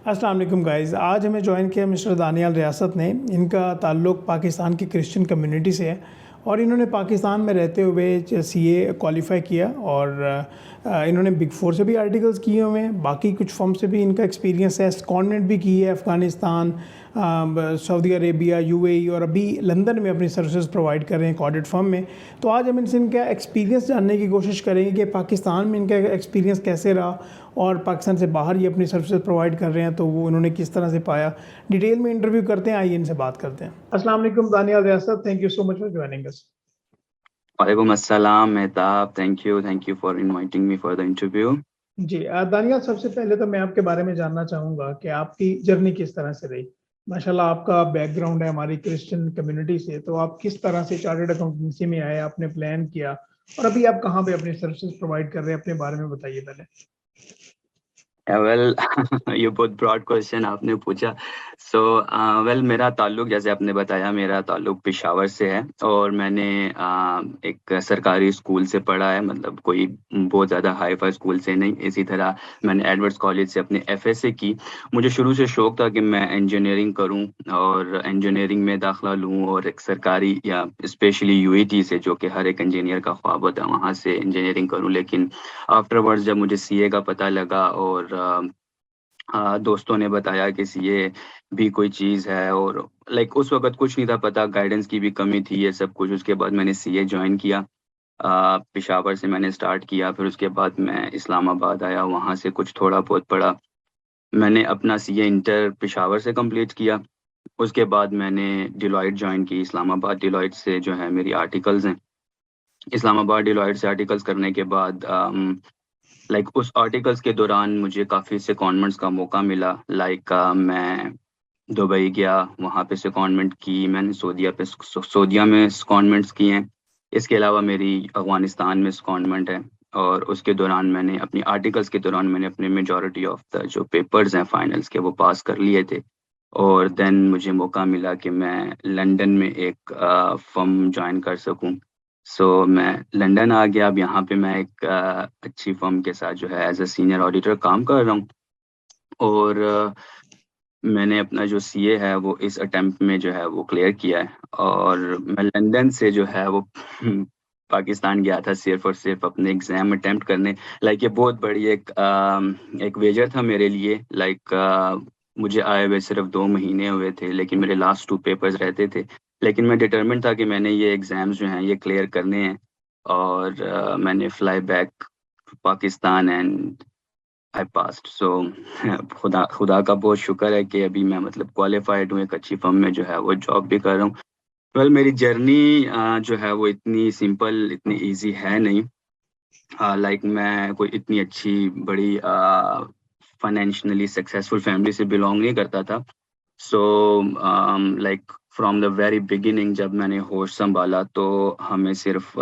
अस्सलाम वालेकुम गाइज़। आज हमें ज्वाइन किया मिस्टर दानियाल रियासत ने। इनका ताल्लुक़ पाकिस्तान की क्रिश्चियन कम्युनिटी से है और इन्होंने पाकिस्तान में रहते हुए सीए क्वालिफ़ाई किया और इन्होंने बिग फोर से भी आर्टिकल्स किए हुए हैं, बाकी कुछ फर्म से भी इनका एक्सपीरियंस है। सेकंडमेंट भी की है अफ़गानिस्तान, सऊदी अरेबिया, यूएई और अभी लंदन में अपनी सर्विसेज प्रोवाइड कर रहे हैं एक ऑडिट फर्म में। तो आज हम इनसे इनका एक्सपीरियंस जानने की कोशिश करेंगे कि पाकिस्तान में इनका एक्सपीरियंस कैसे रहा और पाकिस्तान से बाहर ये अपनी सर्विसेज प्रोवाइड कर रहे हैं तो वो उन्होंने किस तरह से पाया। डिटेल में इंटरव्यू करते हैं, आइए इनसे बात करते हैं। अस्सलाम वालेकुम Daniyal Riyasat, thank you so much for joining us. वालेकुम अस्सलाम Mehtab, thank you for inviting me for the interview. जी दानियाल, सबसे पहले तो मैं आपके बारे में जानना चाहूँगा कि आपकी जर्नी किस तरह से रही। माशाल्लाह आपका बैकग्राउंड है हमारी क्रिश्चियन कम्युनिटी से, तो आप किस तरह से चार्टर्ड अकाउंटेंसी में आए, आपने प्लान किया और अभी आप कहाँ पे अपनी सर्विसेज प्रोवाइड कर रहे हैं, अपने बारे में बताइए पहले। वेल ये बहुत ब्रॉड क्वेश्चन आपने पूछा। सो वेल मेरा ताल्लुक, जैसे आपने बताया, मेरा ताल्लुक पेशावर से है और मैंने एक सरकारी स्कूल से पढ़ा है, मतलब कोई बहुत ज़्यादा हाई फाई स्कूल से नहीं। इसी तरह मैंने एडवर्ड्स कॉलेज से अपनी एफएसए की। मुझे शुरू से शौक था कि मैं इंजीनियरिंग करूं और इंजीनियरिंग में दाखला लूं और एक सरकारी या स्पेशली यूएटी से, जो कि हर एक इंजीनियर का ख्वाब होता है, वहाँ से इंजीनियरिंग करूं। लेकिन आफ्टरवर्ड्स जब मुझे सीए का पता लगा और दोस्तों ने बताया कि सीए भी कोई चीज़ है, और लाइक उस वक्त कुछ नहीं था पता, गाइडेंस की भी कमी थी, ये सब कुछ। उसके बाद मैंने सीए ज्वाइन किया। पेशावर से मैंने स्टार्ट किया, फिर उसके बाद मैं इस्लामाबाद आया, वहाँ से कुछ थोड़ा बहुत पढ़ा। मैंने अपना सीए इंटर पेशावर से कंप्लीट किया। उसके बाद मैंने डिलॉयट ज्वाइन की इस्लामाबाद। डिलॉयट से जो है मेरी आर्टिकल्स हैं। इस्लामाबाद डिलॉयट से आर्टिकल्स करने के बाद लाइक उस आर्टिकल्स के दौरान मुझे काफ़ी सेकॉन्डमेंट्स का मौका मिला। लाइक मैं दुबई गया, वहाँ पे सेकॉन्डमेंट की मैंने। सऊदीया में सेकॉन्डमेंट्स किए हैं। इसके अलावा मेरी अफगानिस्तान में सेकॉन्डमेंट है। और उसके दौरान मैंने अपनी आर्टिकल्स के दौरान मैंने अपने मेजॉरिटी ऑफ द जो पेपर्स हैं फाइनल्स के, वो पास कर लिए थे। और देन मुझे मौका मिला कि मैं लंदन में एक फर्म ज्वाइन कर सकूं। सो मैं लंदन आ गया। अब यहाँ पे मैं एक अच्छी फर्म के साथ जो है एज अ सीनियर ऑडिटर काम कर रहा हूँ। और मैंने अपना जो सीए है वो इस अटेम्प्ट में जो है वो क्लियर किया है। और मैं लंदन से जो है वो पाकिस्तान गया था सिर्फ और सिर्फ अपने एग्जाम अटेम्प्ट करने। लाइक ये बहुत बड़ी एक वेजर था मेरे लिए। लाइक मुझे आए हुए सिर्फ 2 महीने हुए थे, लेकिन मेरे लास्ट 2 पेपर्स रहते थे। लेकिन मैं डिटर्मिन था कि मैंने ये एग्ज़ाम्स जो हैं ये क्लियर करने हैं। और मैंने fly back Pakistan and I passed. So खुदा खुदा का बहुत शुक्र है कि अभी मैं मतलब क्वालिफाइड हूँ, एक अच्छी फर्म में जो है वो जॉब भी कर रहा हूँ। वेल मेरी जर्नी जो है वो इतनी सिंपल, इतनी इजी है नहीं। लाइक मैं कोई इतनी अच्छी बड़ी फाइनेंशियली सक्सेसफुल फैमिली से बिलोंग नहीं करता था। So like from the very beginning जब मैंने होश संभाला तो हमें सिर्फ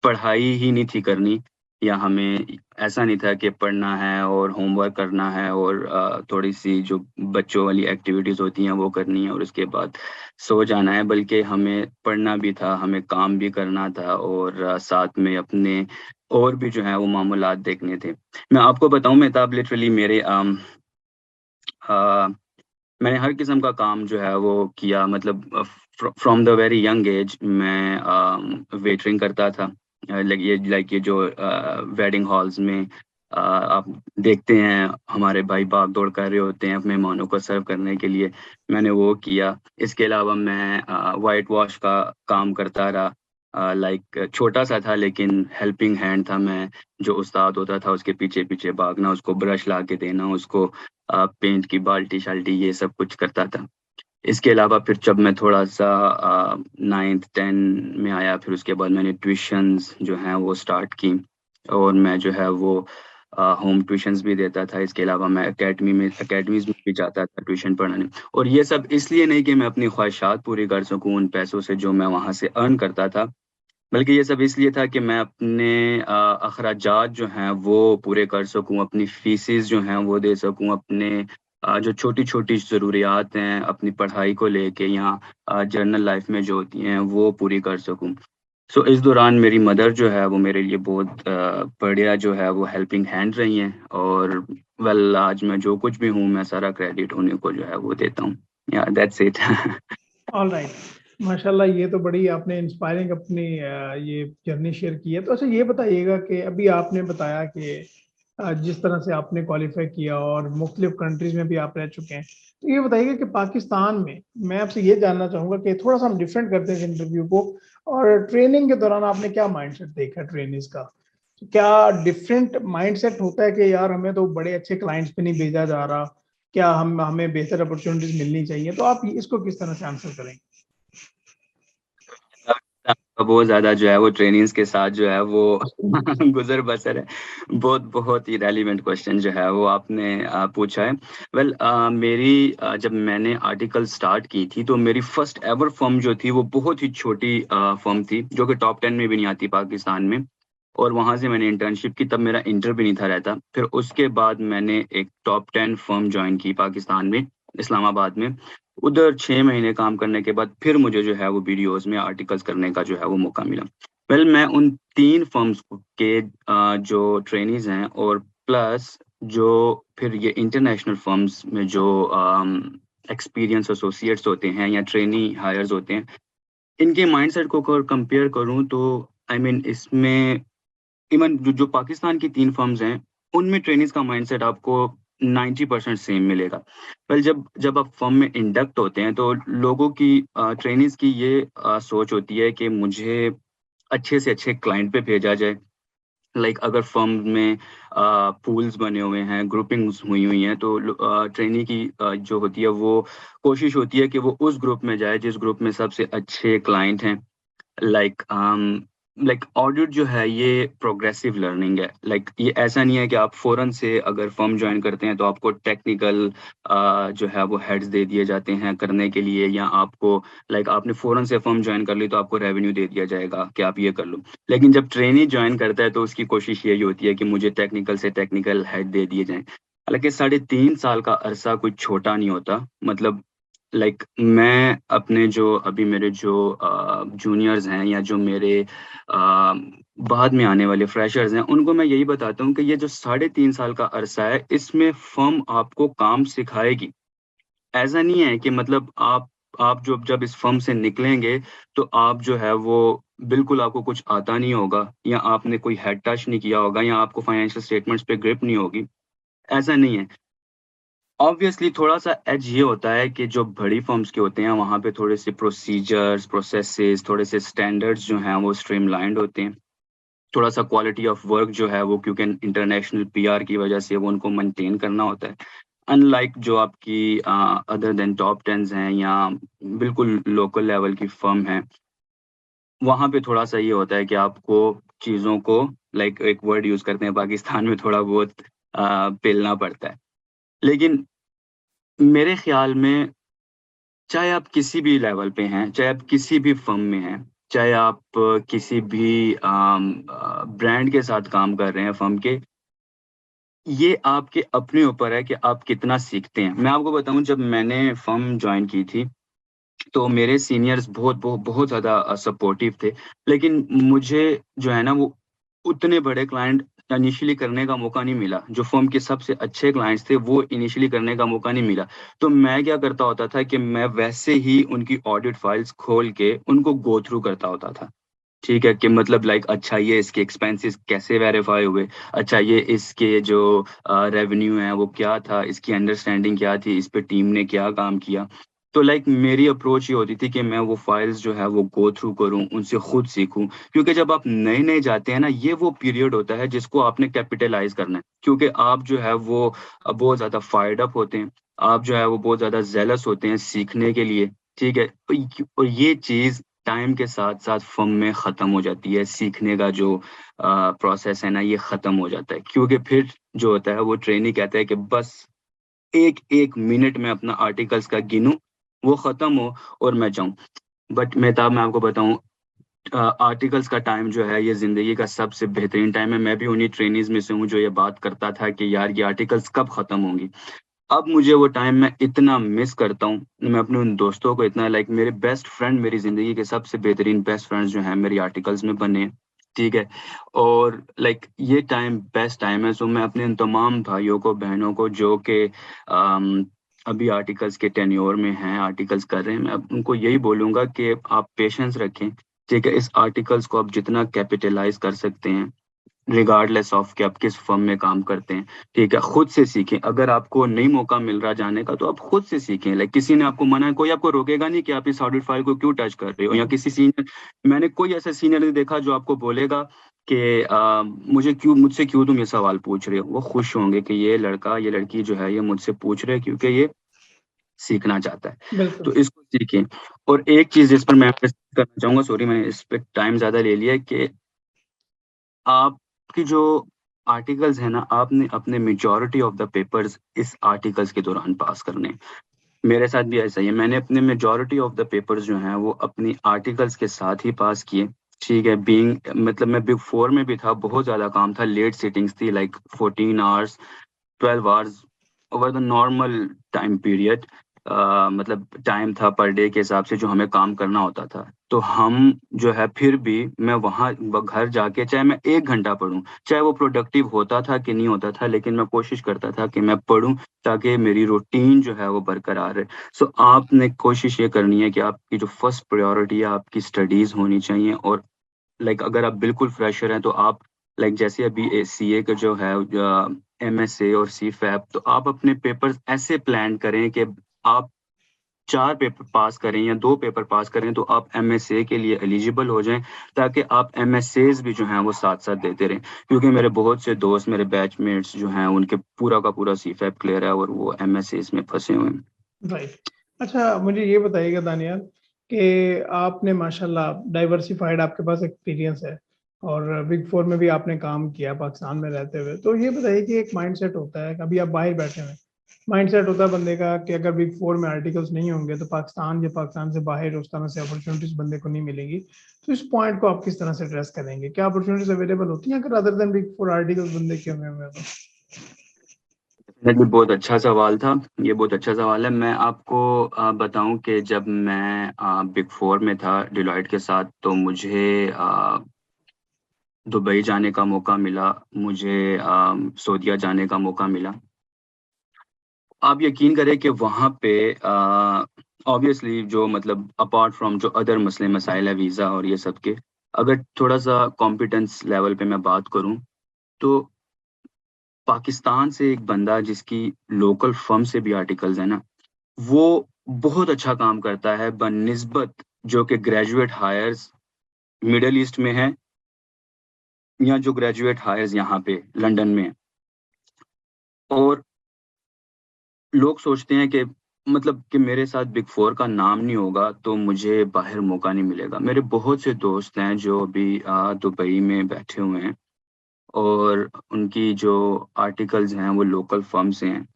पढ़ाई ही नहीं थी करनी, या हमें ऐसा नहीं था कि पढ़ना है और होमवर्क करना है और थोड़ी सी जो बच्चों वाली एक्टिविटीज़ होती हैं वो करनी है और उसके बाद सो जाना है। बल्कि हमें पढ़ना भी था, हमें काम भी करना था और साथ में अपने और भी जो है वो मामूलात देखने थे। मैं आपको बताऊं मेहताब, लिटरली मेरे अ, मैंने हर किस्म का काम जो है वो किया। मतलब from the very young age मैं वेटरिंग करता था। लाइक ये जो वेडिंग हॉल्स में आप देखते हैं हमारे भाई भाग दौड़ कर रहे होते हैं अपने मेहमानों को सर्व करने के लिए, मैंने वो किया। इसके अलावा मैं वाइट वॉश का काम करता रहा। लाइक छोटा सा था लेकिन हेल्पिंग हैंड था मैं। जो उस्ताद होता था उसके पीछे पीछे भागना, उसको ब्रश ला के देना, उसको पेंट की बाल्टी शाल्टी ये सब कुछ करता था। इसके अलावा फिर जब मैं थोड़ा सा 9th 10 में आया, फिर उसके बाद मैंने ट्यूशन्स जो हैं वो स्टार्ट की। और मैं जो है वो होम ट्यूशन्स भी देता था। इसके अलावा मैं अकेडमीज में भी जाता था ट्यूशन पढ़ाने। और ये सब इसलिए नहीं कि मैं अपनी ख्वाहिशात पूरी कर सकूं उन पैसों से जो मैं वहाँ से अर्न करता था, बल्कि ये सब इसलिए था कि मैं अपने अखराजात जो हैं वो पूरे कर सकूं, अपनी फीसेस जो हैं वो दे सकूं, अपने जो छोटी छोटी ज़रूरियात हैं अपनी पढ़ाई को लेके या जर्नल लाइफ में जो होती हैं वो पूरी कर सकूं। सो इस दौरान मेरी मदर जो है वो मेरे लिए बहुत बढ़िया जो है वो हेल्पिंग हैंड रही हैं, और वेल आज मैं जो कुछ भी हूँ मैं सारा क्रेडिट उन्हीं को जो है वो देता हूँ। या दैट्स इट। ऑल राइट, माशाल्लाह, ये तो बड़ी आपने इंस्पायरिंग अपनी ये जर्नी शेयर की है। तो अच्छा ये बताइएगा कि अभी आपने बताया कि जिस तरह से आपने क्वालिफाई किया और मुख्तलिफ कंट्रीज में भी आप रह चुके हैं, तो ये बताइएगा कि पाकिस्तान में, मैं आपसे ये जानना चाहूँगा कि थोड़ा सा हम डिफरेंट करते हैं इस इंटरव्यू को, और ट्रेनिंग के दौरान आपने क्या माइंडसेट देखा ट्रेनिंग्स का? तो क्या डिफरेंट माइंडसेट होता है कि यार हमें तो बड़े अच्छे क्लाइंट्स पे नहीं भेजा जा रहा, क्या हम हमें बेहतर अपॉर्चुनिटीज मिलनी चाहिए, तो आप इसको किस तरह से आंसर करेंगे? बहुत ज़्यादा जो है वो ट्रेनिंग्स के साथ जो है वो गुज़र बसर है। बहुत बहुत ही रेलेवेंट क्वेश्चन जो है वो आपने पूछा है। वेल मेरी जब मैंने आर्टिकल स्टार्ट की थी तो मेरी फर्स्ट एवर फर्म जो थी वो बहुत ही छोटी फर्म थी, जो कि टॉप 10 में भी नहीं आती पाकिस्तान में। और वहाँ से मैंने इंटर्नशिप की, तब मेरा इंटर भी नहीं था रहता। फिर उसके बाद मैंने एक टॉप 10 फर्म जॉइन की पाकिस्तान में, इस्लामाबाद में। उधर 6 महीने काम करने के बाद फिर मुझे जो है वो वीडियोज़ में आर्टिकल्स करने का जो है वो मौका मिला। वेल मैं उन 3 फर्म्स के जो ट्रेनीज़ हैं, और प्लस जो फिर ये इंटरनेशनल फर्म्स में जो एक्सपीरियंस एसोसिएट्स होते हैं या ट्रेनी हायर्स होते हैं, इनके माइंडसेट को अगर कंपेयर करूँ तो आई मीन इसमें इवन जो पाकिस्तान की 3 फर्म्स हैं, उनमें ट्रेनीज़ का माइंडसेट आपको 90% सेम मिलेगा। वेल जब जब आप फर्म में इंडक्ट होते हैं तो लोगों की ट्रेनीज़ की ये सोच होती है कि मुझे अच्छे से अच्छे क्लाइंट पे भेजा जाए। लाइक अगर फर्म में पूल्स बने हुए हैं, ग्रुपिंग्स हुई हुई हैं, तो ट्रेनी की जो होती है वो कोशिश होती है कि वो उस ग्रुप में जाए जिस ग्रुप में सबसे अच्छे क्लाइंट हैं। लाइक ऑडिट जो है ये प्रोग्रेसिव लर्निंग है। लाइक ये ऐसा नहीं है कि आप फौरन से अगर फर्म ज्वाइन करते हैं तो आपको टेक्निकल जो है वो हेड्स दे दिए जाते हैं करने के लिए, या आपको आपने फौरन से फर्म ज्वाइन कर ली तो आपको रेवेन्यू दे दिया जाएगा कि आप ये कर लो। लेकिन जब ट्रेनी ज्वाइन करता है तो उसकी कोशिश यही होती है कि मुझे टेक्निकल से टेक्निकल हेड दे दिए जाएं। हालांकि 3.5 साल का अरसा कोई छोटा नहीं होता। मतलब मैं अपने जो अभी मेरे जो जूनियर्स हैं या जो मेरे बाद में आने वाले फ्रेशर्स हैं, उनको मैं यही बताता हूँ कि ये जो 3.5 साल का अरसा है, इसमें फर्म आपको काम सिखाएगी। ऐसा नहीं है कि मतलब आप जो जब इस फर्म से निकलेंगे तो आप जो है वो बिल्कुल आपको कुछ आता नहीं होगा, या आपने कोई हेड टच नहीं किया होगा, या आपको फाइनेंशियल स्टेटमेंट्स पे ग्रिप नहीं होगी। ऐसा नहीं है। ऑब्वियसली थोड़ा-सा एज ये होता है कि जो बड़ी फर्म्स के होते हैं, वहाँ पे थोड़े-से प्रोसीजर्स, प्रोसेसेस, थोड़े-से स्टैंडर्ड्स जो हैं, वो स्ट्रीमलाइन्ड होते हैं। थोड़ा-सा क्वालिटी ऑफ वर्क जो है, वो क्योंकि इंटरनेशनल पीआर की वजह से वो उनको मेंटेन करना होता है। अनलाइक जो आपकी अदर देन टॉप 10s हैं या बिल्कुल लोकल लेवल की फर्म है, वहाँ पे थोड़ा-सा ये होता है कि आपको चीज़ों को एक वर्ड यूज़ करते हैं पाकिस्तान में, थोड़ा बहुत पेलना पड़ता है। लेकिन मेरे ख़्याल में चाहे आप किसी भी लेवल पे हैं, चाहे आप किसी भी फ़र्म में हैं, चाहे आप किसी भी ब्रांड के साथ काम कर रहे हैं फ़र्म के, ये आपके अपने ऊपर है कि आप कितना सीखते हैं। मैं आपको बताऊँ, जब मैंने फ़र्म जॉइन की थी, तो मेरे सीनियर्स बहुत ज़्यादा सपोर्टिव थे। लेकिन मुझे जो है ना वो उतने बड़े क्लाइंट इनिशियली करने का मौका नहीं मिला। जो फ़र्म के सबसे अच्छे क्लाइंट्स थे वो इनिशियली करने का मौका नहीं मिला। तो मैं क्या करता होता था कि मैं वैसे ही उनकी ऑडिट फाइल्स खोल के उनको गो थ्रू करता होता था। ठीक है? कि मतलब अच्छा ये इसके एक्सपेंसेस कैसे वेरीफ़ाई हुए? अच्छा ये इसके जो रेवेन्यू है वो क्या था? इसकी अंडरस्टैंडिंग क्या थी? इस पे टीम ने क्या काम किया? तो मेरी अप्रोच ये होती थी कि मैं वो फाइल्स जो है वो गो थ्रू करूँ, उनसे खुद सीखूँ। क्योंकि जब आप नए-नए जाते हैं ना, ये वो पीरियड होता है जिसको आपने कैपिटलाइज़ करना है। क्योंकि आप जो है वो बहुत ज़्यादा फायर्ड अप होते हैं। आप जो है वो बहुत ज़्यादा ज़ेलस होते हैं सीखने के लिए, ठीक है? और ये चीज़ टाइम के साथ-साथ फर्म में ख़त्म हो जाती है। सीखने का जो प्रोसेस है ना, ये ख़त्म हो जाता है। क्योंकि फिर जो होता है वो ट्रेनी कहता है कि बस 1-1 मिनट में अपना आर्टिकल्स का गिनूँ, वो ख़त्म हो और मैं जाऊँ। बट मेहताब, मैं आपको बताऊँ, आर्टिकल्स का टाइम जो है ये ज़िंदगी का सबसे बेहतरीन टाइम है। मैं भी उन्हीं ट्रेनीज़ में से हूँ जो ये बात करता था कि यार ये आर्टिकल्स कब ख़त्म होंगी। अब मुझे वो टाइम मैं इतना मिस करता हूँ। मैं अपने उन दोस्तों को इतना लाइक मेरे बेस्ट फ्रेंड, मेरी ज़िंदगी के सबसे बेहतरीन बेस्ट फ्रेंड्स जो हैं मेरी आर्टिकल्स में बने, ठीक है? और लाइक ये टाइम बेस्ट टाइम है। सो मैं अपने उन तमाम भाइयों को, बहनों को जो कि अभी आर्टिकल्स के टेन्योर में हैं, आर्टिकल्स कर रहे हैं, मैं अब उनको यही बोलूँगा कि आप पेशेंस रखें, ठीक है? इस आर्टिकल्स को आप जितना कैपिटलाइज़ कर सकते हैं, रिगार्डलेस ऑफ कि आप किस फर्म में काम करते हैं, ठीक है? खुद से सीखें। अगर आपको नहीं मौका मिल रहा जाने का तो आप खुद से सीखें। लाइक किसी ने आपको मना, कोई आपको रोकेगा नहीं कि आप इस ऑडिट फाइल को क्यों टच कर रहे हो, या किसी सीनियर, मैंने कोई ऐसा सीनियर नहीं देखा जो आपको बोलेगा कि मुझसे क्यों तुम ये सवाल पूछ रहे हो। वो खुश होंगे कि ये लड़का, ये लड़की जो है ये मुझसे पूछ रहे हैं क्योंकि ये सीखना चाहता है। बिल्कुल। तो इसको सीखें। और एक चीज़ जिस पर मैं आपसे करना चाहूँगा, सॉरी मैंने इस पे टाइम ज़्यादा ले लिया, है कि आपकी जो आर्टिकल्स है ना, आपने अपने मेजॉरिटी ऑफ द पेपर्स इस आर्टिकल्स के दौरान पास करने हैं। मेरे साथ भी ऐसा ही है। मैंने अपने मेजॉरिटी ऑफ द पेपर्स जो हैं वो अपनी आर्टिकल्स के साथ ही पास किए, ठीक है? बीइंग मतलब मैं बिग फोर में भी था, बहुत ज़्यादा काम था, लेट सिटिंग्स थी, like 14 hours, 12 hours over the normal time period. मतलब टाइम था पर डे के हिसाब से जो हमें काम करना होता था। तो हम जो है फिर भी मैं वहाँ घर जाके चाहे मैं 1 घंटा पढूँ, चाहे वो प्रोडक्टिव होता था कि नहीं होता था, लेकिन मैं कोशिश करता था कि मैं पढूँ ताकि मेरी रूटीन जो है वो बरकरार रहे। सो आपने कोशिश ये करनी है कि आपकी जो फर्स्ट प्रायोरिटी है आपकी स्टडीज़ होनी चाहिए। और लाइक अगर आप बिल्कुल फ्रेशर हैं तो आप लाइक जैसे अभी सीए का जो है एमएसए और सीफैप, तो आप अपने पेपर्स ऐसे प्लान करें कि आप 4 पेपर पास करें या 2 पेपर पास करें तो आप एमएसए के लिए एलिजिबल हो जाएं, ताकि आप एमएसएज भी जो हैं वो साथ-साथ देते रहें। क्योंकि मेरे बहुत से दोस्त, मेरे बैचमेट्स जो हैं उनके पूरा का पूरा सीफैप क्लियर है और वो एमएसएज में फँसे हुए हैं। राइट। अच्छा, मुझे ये बताइएगा दानियाल कि आपने माशाल्लाह डाइवर्सिफ़ाइड आपके पास एक्सपीरियंस है और बिग 4 में भी आपने काम किया पाकिस्तान में रहते हुए। तो ये बताइए कि एक माइंडसेट होता है, अभी आप बाहर बैठे हुए हैं, माइंडसेट होता है बंदे का कि अगर बिग 4 में आर्टिकल्स नहीं होंगे तो पाकिस्तान या पाकिस्तान से बाहर उस तरह से अपॉर्च्युनिटीज़ बंदे को नहीं मिलेंगी। तो इस पॉइंट को आप किस तरह से एड्रेस करेंगे? क्या अपॉर्च्युनिटीज़ अवेलेबल होती हैं अगर अदर देन बिग 4 आर्टिकल्स बंदे के हुए हैं तो? डेफ़िनेटली बहुत अच्छा सवाल था। ये बहुत अच्छा सवाल है। मैं आपको बताऊँ कि जब मैं बिग 4 में था डिलॉयट के साथ, तो मुझे दुबई जाने का मौका मिला, मुझे सऊदीया जाने का मौका मिला। आप यकीन करें कि वहाँ पे ऑब्वियसली जो मतलब अपार्ट फ्रॉम जो अदर मसले मसाइल है वीज़ा और ये सब के, अगर थोड़ा-सा कॉम्पिटेंस लेवल पे मैं बात करूँ, तो पाकिस्तान से एक बंदा जिसकी लोकल फर्म से भी आर्टिकल्स हैं ना, वो बहुत अच्छा काम करता है बनिस्बत जो कि ग्रेजुएट हायर्स मिडल ईस्ट में हैं, या जो ग्रेजुएट हायर्स यहाँ पे लंदन में हैं। और लोग सोचते हैं कि मतलब कि मेरे साथ बिग 4 का नाम नहीं होगा तो मुझे बाहर मौका नहीं मिलेगा। मेरे बहुत से दोस्त हैं जो अभी दुबई में बैठे हुए हैं और उनकी जो आर्टिकल्स हैं वो लोकल फर्म से हैं।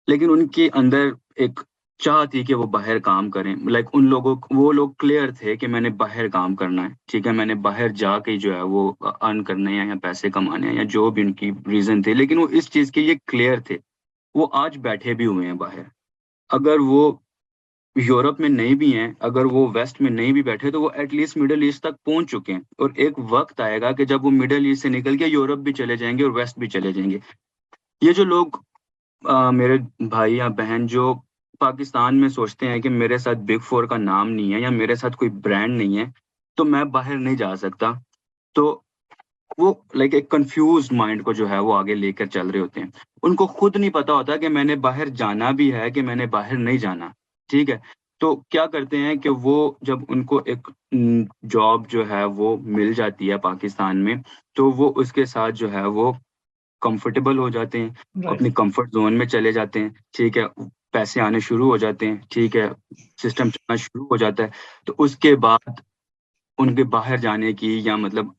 लेकिन उनके अंदर एक चाह थी कि वो बाहर काम करें। लाइक वो लोग क्लियर थे कि मैंने बाहर काम करना है, ठीक है? मैंने बाहर जाके जो है वो अर्न करने हैं या पैसे कमाने हैं या जो भी उनकी रीज़न थे, लेकिन वो इस चीज़ के लिए क्लियर थे। वो आज बैठे भी हुए हैं बाहर। अगर वो यूरोप में नहीं भी हैं, अगर वो वेस्ट में नहीं भी बैठे तो वो एटलीस्ट मिडल ईस्ट तक पहुँच चुके हैं। और एक वक़्त आएगा कि जब वो मिडल ईस्ट से निकल के यूरोप भी चले जाएँगे और वेस्ट भी चले जाएँगे। ये जो लोग मेरे भाई या बहन जो पाकिस्तान में सोचते हैं कि मेरे साथ बिग 4 का नाम नहीं है या मेरे साथ कोई ब्रांड नहीं है, तो मैं बाहर नहीं जा सकता। तो वो लाइक एक कन्फ्यूज़्ड माइंड को जो है वो आगे लेकर चल रहे होते हैं। उनको खुद नहीं पता होता कि मैंने बाहर जाना भी है कि मैंने बाहर नहीं जाना, ठीक है? तो क्या करते हैं कि वो जब उनको एक जॉब जो है वो मिल जाती है पाकिस्तान में, तो वो उसके साथ जो है वो कंफर्टेबल हो जाते हैं, राइट। अपनी कंफर्ट ज़ोन में चले जाते हैं, ठीक है? पैसे आने शुरू हो जाते हैं, ठीक है? सिस्टम चलना शुरू हो जाता है। तो उसके बाद उनके बाहर जाने की या मतलब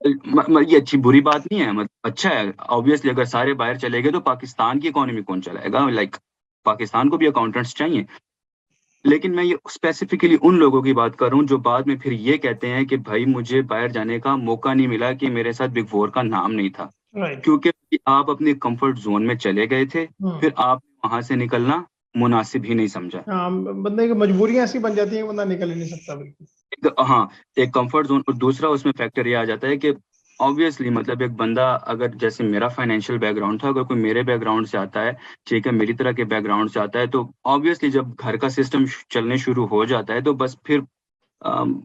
ये अच्छी बुरी बात नहीं है, अच्छा है। ऑब्वियसली अगर सारे बाहर चले गए तो पाकिस्तान की इकोनॉमी कौन चलाएगा? लाइक पाकिस्तान को भी अकाउंटेंट्स चाहिए। लेकिन मैं ये स्पेसिफिकली उन लोगों की बात कर रहा हूँ जो बाद में फिर ये कहते हैं कि भाई मुझे बाहर जाने का मौका नहीं मिला कि मेरे साथ बिग 4 का नाम नहीं था। राइट। क्योंकि आप अपने कंफर्ट ज़ोन में चले गए थे, हुँ। फिर आप वहां से निकलना मुनासिब ही नहीं समझा। हाँ, बंदे की मजबूरियां ऐसी बन जाती हैं कि बंदा निकल ही नहीं सकता बिल्कुल। हाँ, एक कंफर्ट जोन, और दूसरा उसमें फैक्टर ये आ जाता है कि ऑब्वियसली मतलब एक बंदा, अगर जैसे मेरा फाइनेंशियल बैकग्राउंड था, अगर कोई मेरे बैकग्राउंड से आता है, ठीक है, मेरी तरह के बैकग्राउंड से आता है, तो ऑब्वियसली जब घर का सिस्टम चलने शुरू हो जाता है तो बस फिर अम,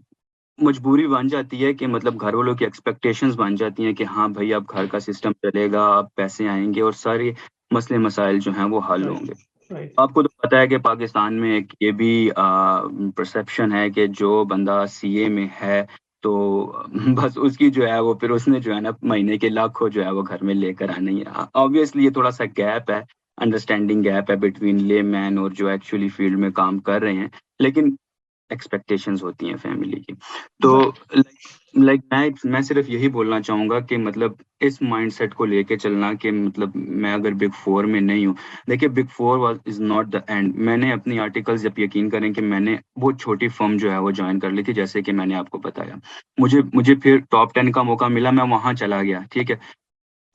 मजबूरी बन जाती है कि मतलब घर वालों की एक्सपेक्टेशंस बन जाती हैं कि हाँ भाई अब घर का सिस्टम चलेगा, अब पैसे आएंगे और सारे मसले मसाइल जो हैं वो हल राइट, होंगे। राइट। आपको तो पता है कि पाकिस्तान में एक ये भी परसेप्शन है कि जो बंदा सीए में है तो बस उसकी जो है वो, फिर उसने जो है ना महीने के लाखों जो है वो घर में लेकर आने ही है। ऑब्वियसली ये थोड़ा सा गैप है, अंडरस्टैंडिंग गैप है बिटवीन ले मैन और जो एक्चुअली फील्ड में काम कर रहे हैं, लेकिन एक्सपेक्टेशंस होती हैं फैमिली की। तो लाइक मैं सिर्फ यही बोलना चाहूंगा कि मतलब इस माइंडसेट को लेके चलना कि मतलब मैं अगर बिग फोर में नहीं हूँ। देखिए, big four was is not the end. मैंने अपनी आर्टिकल्स, जब यकीन करें कि मैंने बहुत छोटी फर्म जो है वो ज्वाइन कर ली थी, जैसे कि मैंने आपको बताया, मुझे मुझे फिर टॉप 10 का मौका मिला, मैं वहां चला गया, ठीक है।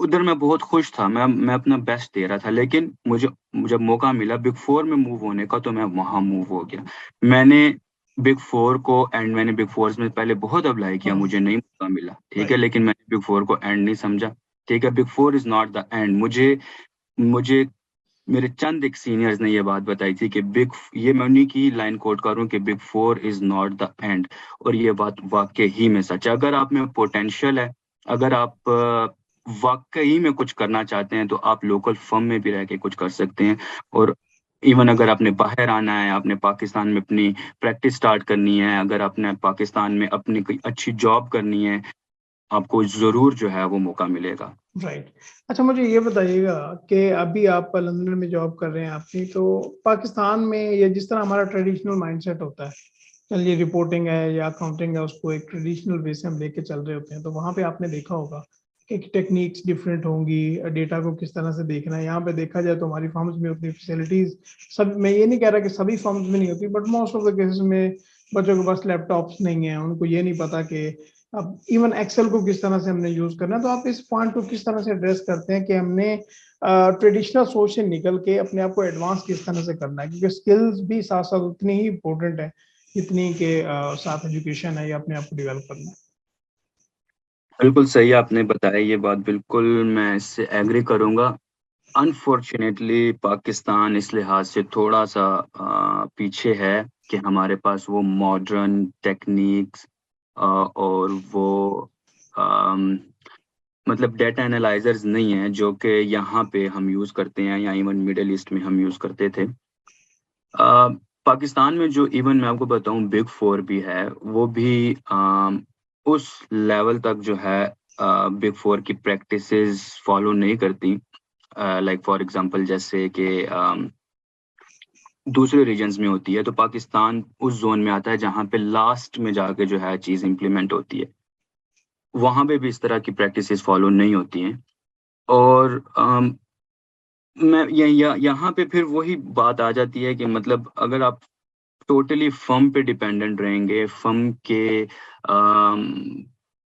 उधर मैं बहुत खुश था, मैं अपना बेस्ट दे रहा था, लेकिन मुझे जब मौका मिला बिग फोर में मूव होने का तो मैं वहां मूव हो गया। मैंने बिग फोर को एंड मैंने बिग फोर में पहले बहुत अप्लाई किया, हाँ, मुझे नहीं मौका मिला, ठीक है, राइट। लेकिन मैंने बिग फोर को एंड नहीं समझा। ठीक है, big four is not the end. मुझे मुझे मेरे चंद एक सीनियर्स ने ये बात बताई थी कि ये मैं उन्हीं की लाइन कोट करूं कि big four is not the end. और ये बात वाकई ही में सच है। अगर आप में पोटेंशियल है, अगर आप वाकई में कुछ करना चाहते हैं, तो आप लोकल फर्म में भी रह के कुछ कर सकते हैं। और इवन अगर आपने बाहर आना है, आपने पाकिस्तान में अपनी प्रैक्टिस स्टार्ट करनी है, अगर आपने पाकिस्तान में अपनी कोई अच्छी जॉब करनी है, आपको जरूर जो है वो मौका मिलेगा। राइट। अच्छा, मुझे ये बताइएगा कि अभी आप लंदन में जॉब कर रहे हैं आपकी, तो पाकिस्तान में ये जिस तरह हमारा ट्रेडिशनल माइंडसेट होता है, चलिए रिपोर्टिंग है या अकाउंटिंग है, उसको एक ट्रेडिशनल वे से हम लेके चल रहे होते हैं, तो वहाँ पे आपने देखा होगा कि टेक्निक्स डिफरेंट होंगी, डेटा को किस तरह से देखना है। यहाँ पे देखा जाए तो हमारी फर्म्स में उतनी फैसिलिटीज, सब, मैं ये नहीं कह रहा कि सभी फर्म्स में नहीं होती, but most of the cases में बच्चों के पास लैपटॉप्स नहीं है, उनको ये नहीं पता कि अब इवन एक्सेल को किस तरह से हमने यूज करना है। तो आप इस पॉइंट को किस तरह से एड्रेस करते हैं कि हमने ट्रेडिशनल सोच से निकल के अपने आप को एडवांस किस तरह से करना है, क्योंकि स्किल्स भी साथ साथ उतनी ही इम्पोर्टेंट है जितनी के साथ एजुकेशन है या अपने आप को डेवलप करना है। बिल्कुल सही आपने बताया ये बात, बिल्कुल मैं इससे एग्री करूंगा। अनफॉर्चुनेटली पाकिस्तान इस लिहाज से थोड़ा सा पीछे है कि हमारे पास वो मॉडर्न टेक्निक्स और वो अम, मतलब डेटा एनालाइजर्स नहीं है जो कि यहाँ पे हम यूज़ करते हैं या इवन मिडिल ईस्ट में हम यूज़ करते थे। पाकिस्तान में जो इवन मैं आपको बताऊं बिग फोर भी है, वो भी उस लेवल तक जो है बिग फोर की प्रैक्टिसेस फॉलो नहीं करती। लाइक फॉर एग्जांपल जैसे कि दूसरे रीजन्स में होती है, तो पाकिस्तान उस जोन में आता है जहाँ पे लास्ट में जाके जो है चीज़ इम्प्लीमेंट होती है। वहाँ पे भी इस तरह की प्रैक्टिसेस फॉलो नहीं होती हैं। और मैं यहाँ पे फिर वही बात आ जाती है कि मतलब अगर आप टोटली फर्म पे डिपेंडेंट रहेंगे, फर्म के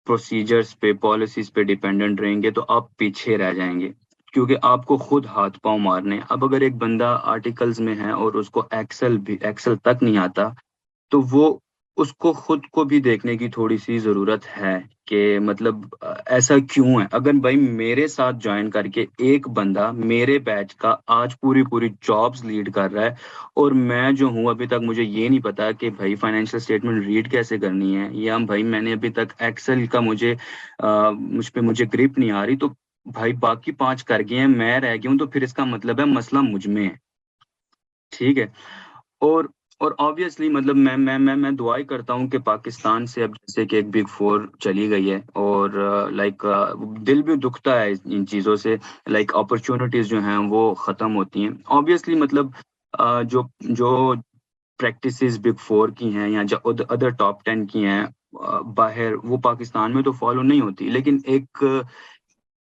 प्रोसीजर्स पे, पॉलिसीज पे डिपेंडेंट रहेंगे, तो आप पीछे रह जाएंगे, क्योंकि आपको खुद हाथ पांव मारने। अब अगर एक बंदा आर्टिकल्स में है और उसको एक्सेल तक नहीं आता, तो वो उसको खुद को भी देखने की थोड़ी सी जरूरत है कि मतलब ऐसा क्यों है। अगर भाई मेरे साथ ज्वाइन करके एक बंदा मेरे बैच का आज पूरी पूरी जॉब्स लीड कर रहा है, और मैं जो हूँ अभी तक मुझे ये नहीं पता कि भाई फाइनेंशियल स्टेटमेंट रीड कैसे करनी है, या भाई मैंने अभी तक एक्सेल का मुझ पे ग्रिप नहीं आ रही, तो भाई बाकी 5 कर गए हैं, मैं रह गया हूँ, तो फिर इसका मतलब है मसला मुझ में है। ठीक है। और और ऑब्वियसली मतलब मैं दुआ ही करता हूँ कि पाकिस्तान से अब जैसे कि एक बिग फोर चली गई है, और लाइक दिल भी दुखता है इन चीज़ों से। लाइक अपॉर्चुनिटीज जो हैं वो ख़त्म होती हैं ऑब्वियसली। मतलब जो जो प्रैक्टिसेस बिग फोर की हैं या जो अदर टॉप 10 की हैं बाहर, वो पाकिस्तान में तो फॉलो नहीं होती, लेकिन एक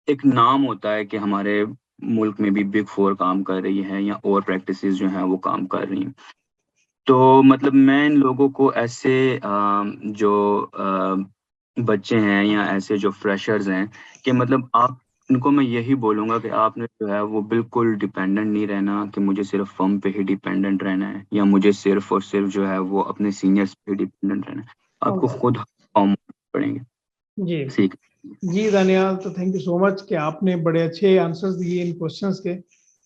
एक नाम होता है कि हमारे मुल्क में भी बिग फोर काम कर रही है या और प्रैक्टिसेस जो हैं वो काम कर रही हैं। तो मतलब मैं इन लोगों को ऐसे जो बच्चे हैं या ऐसे जो फ्रेशर्स हैं कि मतलब आप उनको मैं यही बोलूंगा कि आपने जो है वो बिल्कुल डिपेंडेंट नहीं रहना कि मुझे सिर्फ फर्म पे ही डिपेंडेंट रहना है या मुझे सिर्फ और सिर्फ जो है वो अपने सीनियर्स पे ही डिपेंडेंट रहना है। आपको खुद फॉर्म पड़ेंगे जी सीख। जी दानियाल, तो थैंक यू सो मच कि आपने बड़े अच्छे आंसर्स दिए इन क्वेश्चंस के।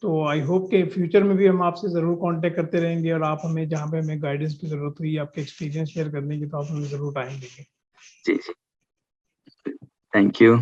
तो आई होप कि फ्यूचर में भी हम आपसे ज़रूर कांटेक्ट करते रहेंगे और आप हमें जहाँ पे हमें गाइडेंस की ज़रूरत हुई, आपके एक्सपीरियंस शेयर करने की, तो आप हमें ज़रूर आएंगे। जी जी, थैंक यू।